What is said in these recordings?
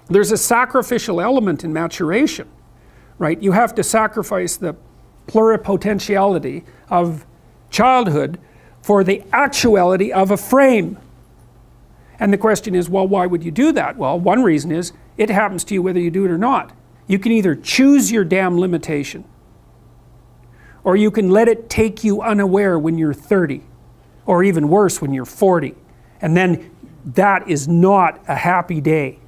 there's a sacrificial element in maturation, right? You have to sacrifice the pluripotentiality of childhood for the actuality of a frame. And the question is, well, why would you do that? Well, one reason is it happens to you whether you do it or not. You can either choose your damn limitation, or you can let it take you unaware when you're 30, or even worse when you're 40. And then that is not a happy day.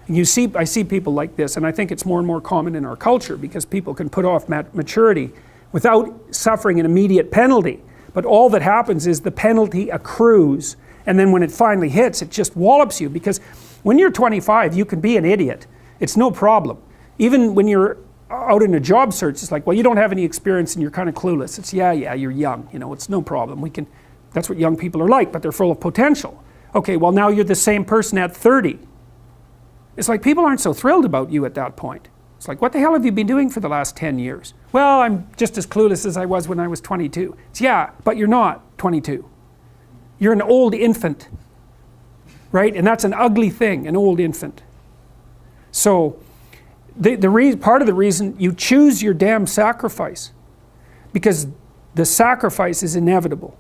And I see people like this, and I think it's more and more common in our culture because people can put off maturity without suffering an immediate penalty. But all that happens is the penalty accrues, and then when it finally hits, it just wallops you. Because when you're 25, you can be an idiot. It's no problem. Even when you're out in a job search, it's like, well, you don't have any experience and you're kind of clueless. It's, yeah, you're young, it's no problem. That's what young people are like, but they're full of potential. Okay, well, now you're the same person at 30. It's like people aren't so thrilled about you at that point. It's like, what the hell have you been doing for the last 10 years? Well, I'm just as clueless as I was when I was 22. It's, yeah, but you're not 22. You're an old infant, right? And that's an ugly thing, an old infant. So part of the reason you choose your damn sacrifice, because the sacrifice is inevitable,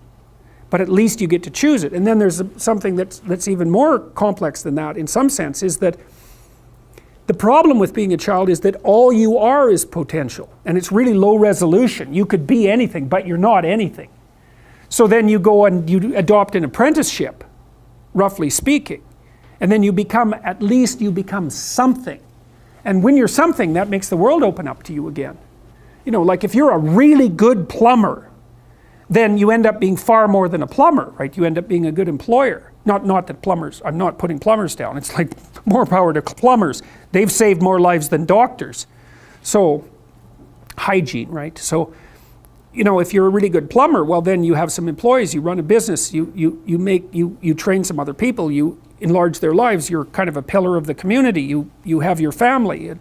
but at least you get to choose it. And then there's something that's even more complex than that in some sense, is that the problem with being a child is that all you are is potential, and it's really low resolution. You could be anything, but you're not anything. So then you go and you adopt an apprenticeship, roughly speaking, and then at least you become something. And when you're something, that makes the world open up to you again. Like if you're a really good plumber, then you end up being far more than a plumber, right? You end up being a good employer. Not that plumbers, I'm not putting plumbers down. It's like more power to plumbers. They've saved more lives than doctors. So, hygiene, right? So, if you're a really good plumber, well then you have some employees, you run a business, you train some other people, you enlarge their lives, you're kind of a pillar of the community, you have your family.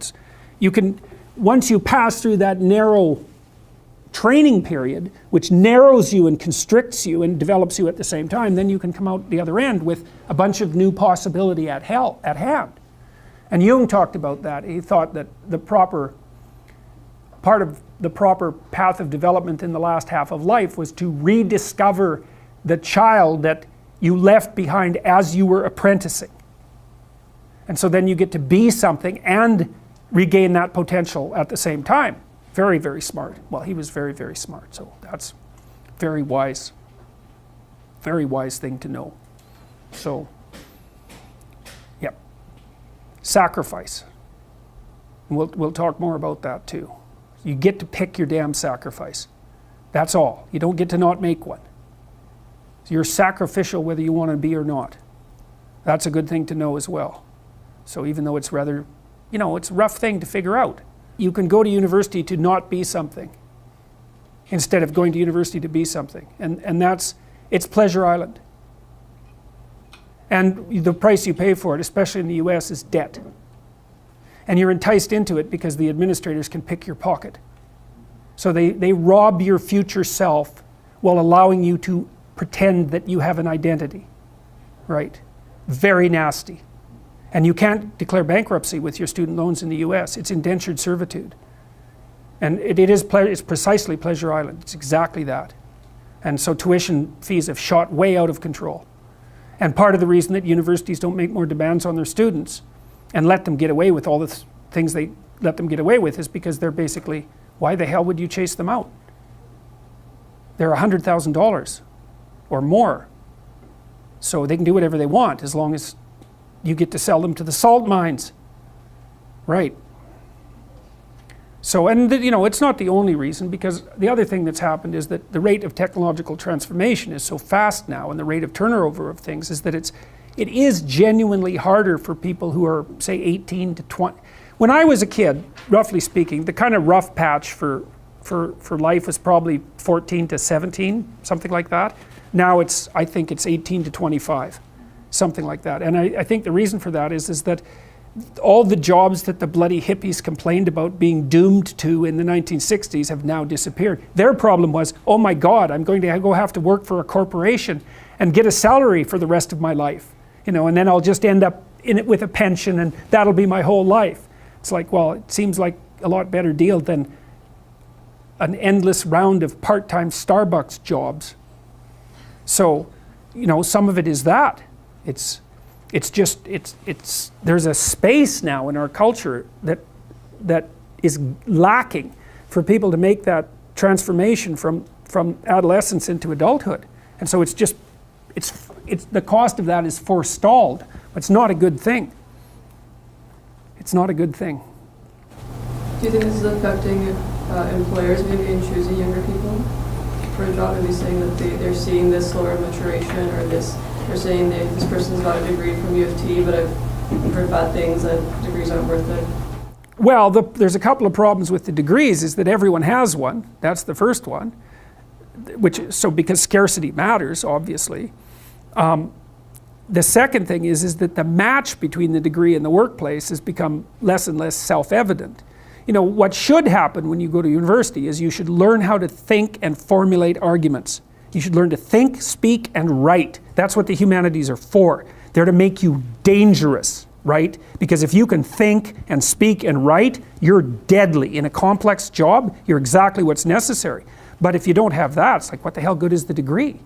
Once you pass through that narrow training period, which narrows you and constricts you and develops you at the same time, then you can come out the other end with a bunch of new possibility at hand. And Jung talked about that. He thought that part of the proper path of development in the last half of life was to rediscover the child that you left behind as you were apprenticing. And so then you get to be something and regain that potential at the same time. Very, very smart. Well, he was very, very smart, so that's very wise thing to know. So, yep. Sacrifice. And we'll talk more about that too. You get to pick your damn sacrifice. That's all. You don't get to not make one. So you're sacrificial whether you want to be or not. That's a good thing to know as well. So even though it's rather, it's a rough thing to figure out. You can go to university to not be something instead of going to university to be something. And it's Pleasure Island. And the price you pay for it, especially in the US, is debt. And you're enticed into it because the administrators can pick your pocket. So they rob your future self while allowing you to pretend that you have an identity, right? Very nasty. And you can't declare bankruptcy with your student loans in the US. It's indentured servitude. And it's precisely Pleasure Island. It's exactly that. And so tuition fees have shot way out of control. And part of the reason that universities don't make more demands on their students and let them get away with all the things they let them get away with is because they're basically, why the hell would you chase them out? They're $100,000 or more. So they can do whatever they want as long as you get to sell them to the salt mines. Right. So, and it's not the only reason, because the other thing that's happened is that the rate of technological transformation is so fast now, and the rate of turnover of things is that it is genuinely harder for people who are, say, 18 to 20. When I was a kid, roughly speaking, the kind of rough patch for life was probably 14 to 17, something like that. Now I think it's 18 to 25. Something like that. And I think the reason for that is that all the jobs that the bloody hippies complained about being doomed to in the 1960s have now disappeared. Their problem was, oh my God, I'm going to have to work for a corporation and get a salary for the rest of my life. And then I'll just end up in it with a pension and that'll be my whole life. It's like, well, it seems like a lot better deal than an endless round of part-time Starbucks jobs. So, you know, some of it is that. It's there's a space now in our culture that is lacking for people to make that transformation from adolescence into adulthood. And so it's the cost of that is forestalled. It's not a good thing. It's not a good thing. Do you think this is affecting employers maybe in choosing younger people for a job? Maybe saying that they're seeing this slower maturation, or they're saying this person's got a degree from U of T, but I've heard bad things, that degrees aren't worth it. Well, there's a couple of problems with the degrees. Is that everyone has one. That's the first one. Because scarcity matters, obviously. The second thing is that the match between the degree and the workplace has become less and less self-evident. You know, what should happen when you go to university is you should learn how to think and formulate arguments. You should learn to think, speak, and write. That's what the humanities are for. They're to make you dangerous, right? Because if you can think and speak and write, you're deadly. In a complex job, you're exactly what's necessary. But if you don't have that, it's like, what the hell good is the degree?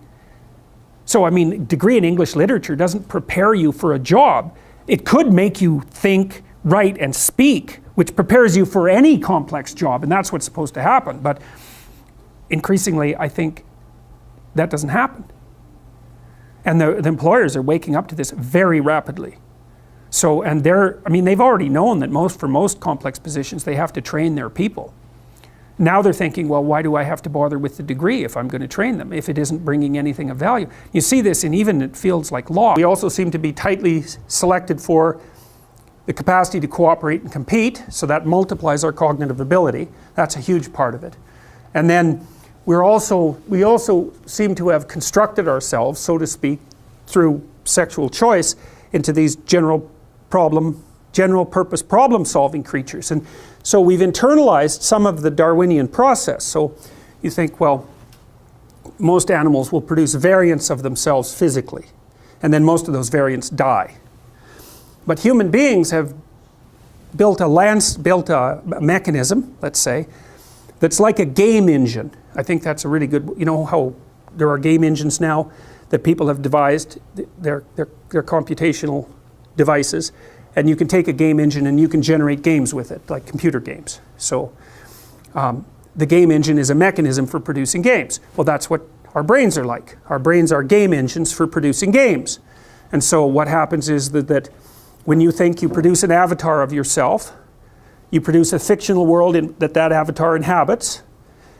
So, I mean, degree in English literature doesn't prepare you for a job. It could make you think, write, and speak, which prepares you for any complex job, and that's what's supposed to happen. But increasingly, I think that doesn't happen. And the employers are waking up to this very rapidly. So, and they've already known that for most complex positions, they have to train their people. Now they're thinking, well, why do I have to bother with the degree if I'm going to train them, if it isn't bringing anything of value? You see this even in fields like law. We also seem to be tightly selected for the capacity to cooperate and compete, so that multiplies our cognitive ability. That's a huge part of it. And then we also seem to have constructed ourselves, so to speak, through sexual choice into these general purpose problem-solving creatures. And so we've internalized some of the Darwinian process. So you think, well, most animals will produce variants of themselves physically, and then most of those variants die. But human beings have built a mechanism, let's say, that's like a game engine. I think that's a really good, you know how there are game engines now that people have devised, they're computational devices, and you can take a game engine and you can generate games with it, like computer games. So the game engine is a mechanism for producing games. Well, that's what our brains are like. Our brains are game engines for producing games. And so what happens is that when you think, you produce an avatar of yourself, you produce a fictional world that avatar inhabits,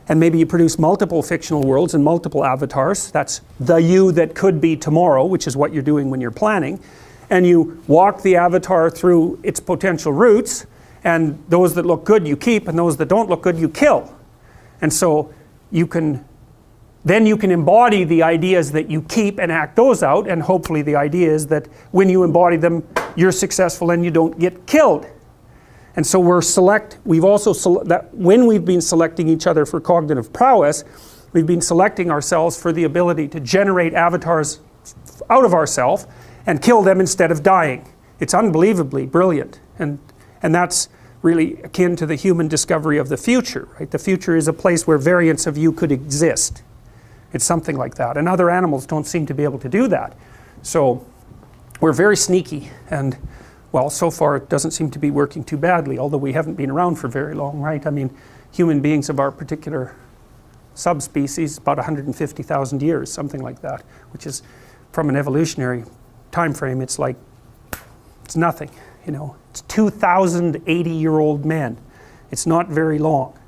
and maybe you produce multiple fictional worlds and multiple avatars. That's the you that could be tomorrow, which is what you're doing when you're planning. And you walk the avatar through its potential routes, and those that look good you keep, and those that don't look good you kill. And so then you can embody the ideas that you keep and act those out, and hopefully the idea is that when you embody them, you're successful and you don't get killed. And so we've also when we've been selecting each other for cognitive prowess, we've been selecting ourselves for the ability to generate avatars out of ourselves and kill them instead of dying. It's unbelievably brilliant. And that's really akin to the human discovery of the future, right? The future is a place where variants of you could exist. It's something like that. And other animals don't seem to be able to do that. So we're very sneaky. And well, so far it doesn't seem to be working too badly, although we haven't been around for very long, right? I mean, human beings of our particular subspecies, about 150,000 years, something like that, which is, from an evolutionary time frame, it's nothing, you know. It's 2,080-year-old men. It's not very long.